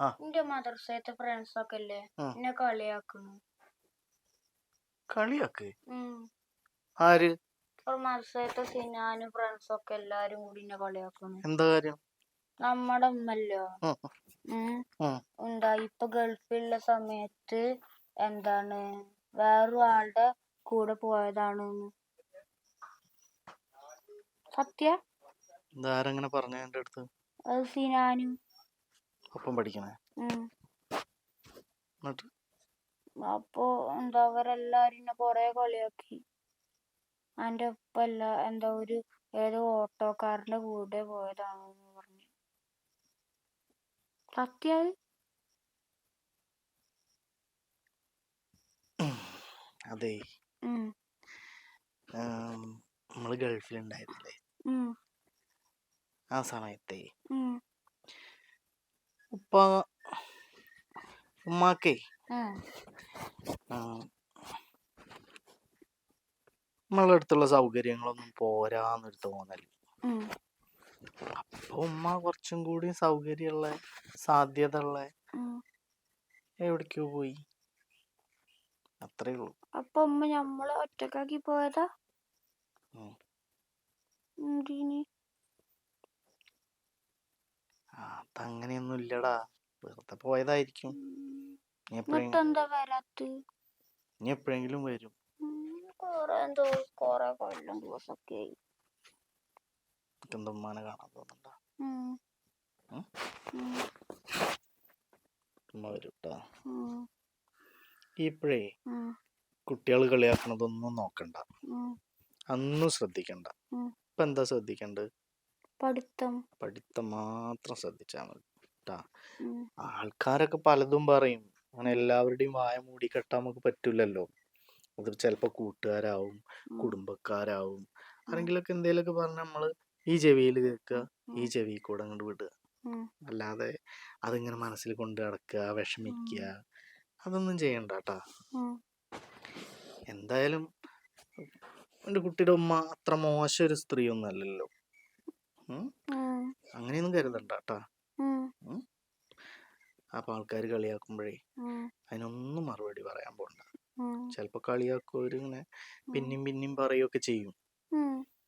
ആ എന്റെ മദ്രസത്തെ ഫ്രണ്ട്സ് ഒക്കെ അല്ലേ ഉം. എന്നെ കളിയാക്കുന്നു. കളിയാക്ക് ആര്? ഇപ്പോൾ മദ്രസത്തെ സിനാനും ഫ്രണ്ട്സ് ഒക്കെ എല്ലാരും കൂടി എന്നെ കളിയാക്കുന്നു. എന്താ കാര്യം? നമ്മുടെ ഉമ്മല്ലോ ഉം, ഉം. ഇപ്പൊ ഗൾഫിലുള്ള സമയത്ത് എന്താണ് വേറൊരാളുടെ കൂടെ പോയതാണ്. സത്യ ഇതാരെങ്ങനെ പറഞ്ഞ എന്റെ അടുത്ത്? അത് സിനാനും. ഒപ്പം പഠിക്കണേ? എന്നിട്ട് അപ്പൊ അവരെല്ലാരും എന്നെ കൊറേ കളിയാക്കി. എന്റെ ഉപ്പല്ല ഏതോ ഓട്ടോക്കാരന്റെ കൂടെ പോയതാണെന്ന് പറഞ്ഞു. സത്യ അതെ, നമ്മള് ഗൾഫിലുണ്ടായിരുന്നില്ലേ, ആ സമയത്തെ ഉമ്മാക്കേ നമ്മളെ അടുത്തുള്ള സൗകര്യങ്ങളൊന്നും പോരാന്നൊരു തോന്നല്. അപ്പൊ ഉമ്മ കുറച്ചും കൂടി സൗകര്യമുള്ള സാധ്യത ഉള്ള എവിടേക്കോ പോയി, അത്രേ ഉള്ളൂ. അപ്പൊ ഉമ്മ നമ്മളെ ഒറ്റക്കാക്കി പോയതാ? അതങ്ങനെയൊന്നും ഇല്ലടാ, വെറുതെ പോയതായിരിക്കും. എന്താ വരാത്ത്? ഇനി എപ്പോഴെങ്കിലും വരും. കൊറേ കൊല്ലം ദിവസൊക്കെ ആയി. എന്താ ഉമ്മാനെ കാണാൻ തോന്നണ്ട? ഉമ്മ വരും കേട്ടോ. ഇപ്പോഴേ കുട്ടികൾ കളിയാക്കണതൊന്നും നോക്കണ്ട, അന്നും ശ്രദ്ധിക്കണ്ട. ഇപ്പൊ എന്താ ശ്രദ്ധിക്കണ്ടത്? പഠിത്തം മാത്രം ശ്രദ്ധിച്ചാൽ മതി കേട്ടാ. ആൾക്കാരൊക്കെ പലതും പറയും, അങ്ങനെ എല്ലാവരുടെയും വായ മൂടി കെട്ടാൻ നമുക്ക് പറ്റൂലല്ലോ. അത് ചിലപ്പോ കൂട്ടുകാരാവും, കുടുംബക്കാരാവും, ആരെങ്കിലൊക്കെ എന്തേലൊക്കെ പറഞ്ഞ നമ്മള് ഈ ചെവിയിൽ കേൾക്കുക, ഈ ചെവി കൂടെ അങ്ങോട്ട് വിടുക. അല്ലാതെ അതിങ്ങനെ മനസ്സിൽ കൊണ്ട് നടക്കുക, വിഷമിക്കുക, അതൊന്നും ചെയ്യണ്ട കേട്ടാ. എന്തായാലും എൻ്റെ കുട്ടിയുടെ ഉമ്മ അത്ര മോശം ഒരു സ്ത്രീ ഒന്നും അല്ലല്ലോ. അങ്ങനെയൊന്നും കരുതണ്ട കേട്ടാ. അപ്പൊ ആൾക്കാർ കളിയാക്കുമ്പോഴേ അതിനൊന്നും മറുപടി പറയാൻ പോണ്ട. ചിലപ്പോ കളിയാക്കുവരിങ്ങനെ പിന്നെയും പിന്നെയും പറയുകയൊക്കെ ചെയ്യും,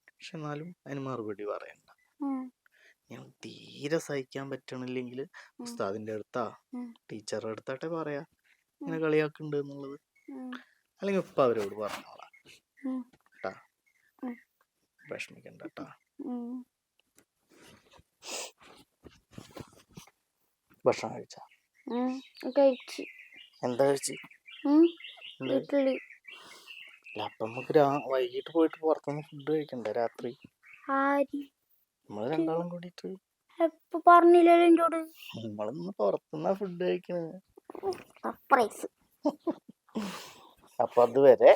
പക്ഷെ എന്നാലും അതിന് മറുപടി പറയണ്ട. ഞാൻ തീരെ സഹിക്കാൻ പറ്റണില്ലെങ്കിൽ ഉസ്താദിന്റെ അടുത്താ ടീച്ചറുടെ അടുത്താട്ടെ പറയാ ഇങ്ങനെ കളിയാക്കുന്നുണ്ട് എന്നുള്ളത്. അല്ലെങ്കിൽ ഇപ്പൊ അവരോട് പറഞ്ഞോളാം കേട്ടാ, വിഷമിക്കണ്ട കേട്ടാ. ഭക്ഷണം കഴിച്ചാ? എന്താ കഴിച്ച്? അപ്പൊ നമുക്ക് വൈകിട്ട് പോയിട്ട് പുറത്തുനിന്ന് ഫുഡ് കഴിക്കണ്ടേ രാത്രി? നമ്മള് രണ്ടാളും കൂടിയിട്ട്. പറഞ്ഞില്ലല്ലോ എന്നോട്. നമ്മളിന്ന് പുറത്തുനിന്നാ ഫുഡ് കഴിക്കണത്. അപ്പൊ അതുവരെ,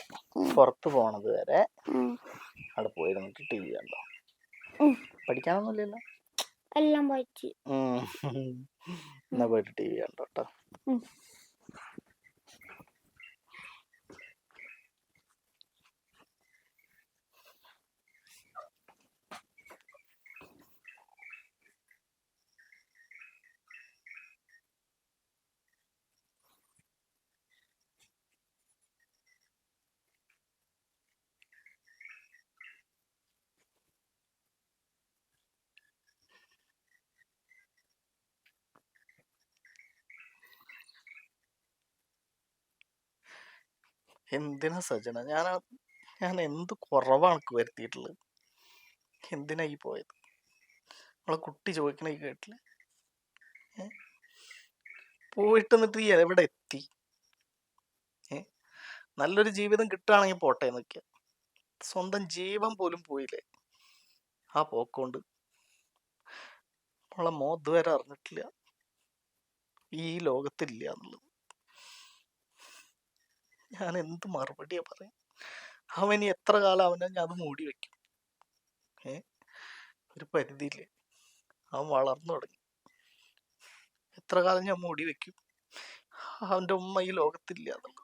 പുറത്ത് പോണത് വരെ അവിടെ പോയിരുന്നിട്ട് ടി വി കണ്ടോ. പഠിക്കാനൊന്നുമില്ലല്ലോ? എല്ലാം വായിച്ചു. എന്നാ പോയിട്ട് ടി വി കണ്ടോ കേട്ടോ. എന്തിനാ സജന, ഞാൻ എന്ത് കുറവാണ് വരുത്തിയിട്ടുള്ളത്? എന്തിനാ ഈ പോയത്? നമ്മളെ കുട്ടി ചോദിക്കണേ കേട്ടില്ല. പോയിട്ട് എന്നിട്ട് ഈ എവിടെ എത്തി? നല്ലൊരു ജീവിതം കിട്ടുകയാണെങ്കിൽ പോട്ടെ എന്നൊക്കെ, സ്വന്തം ജീവൻ പോലും പോയില്ലേ ആ പോക്കൊണ്ട്. നമ്മളെ മോത് വരെ അറിഞ്ഞിട്ടില്ല ഈ ലോകത്തില്ല എന്നുള്ളത്. ഞാൻ എന്ത് മറുപടിയാ പറയാ? അവന് എത്ര കാലം അവനെ ഞാൻ അത് മൂടി വെക്കും? ഒരു പരിധിയില്ലേ, അവൻ വളർന്നു തുടങ്ങി. എത്ര കാലം ഞാൻ മൂടി വെക്കും അവന്റെ ഉമ്മ ഈ ലോകത്തില്ല എന്നുള്ളത്?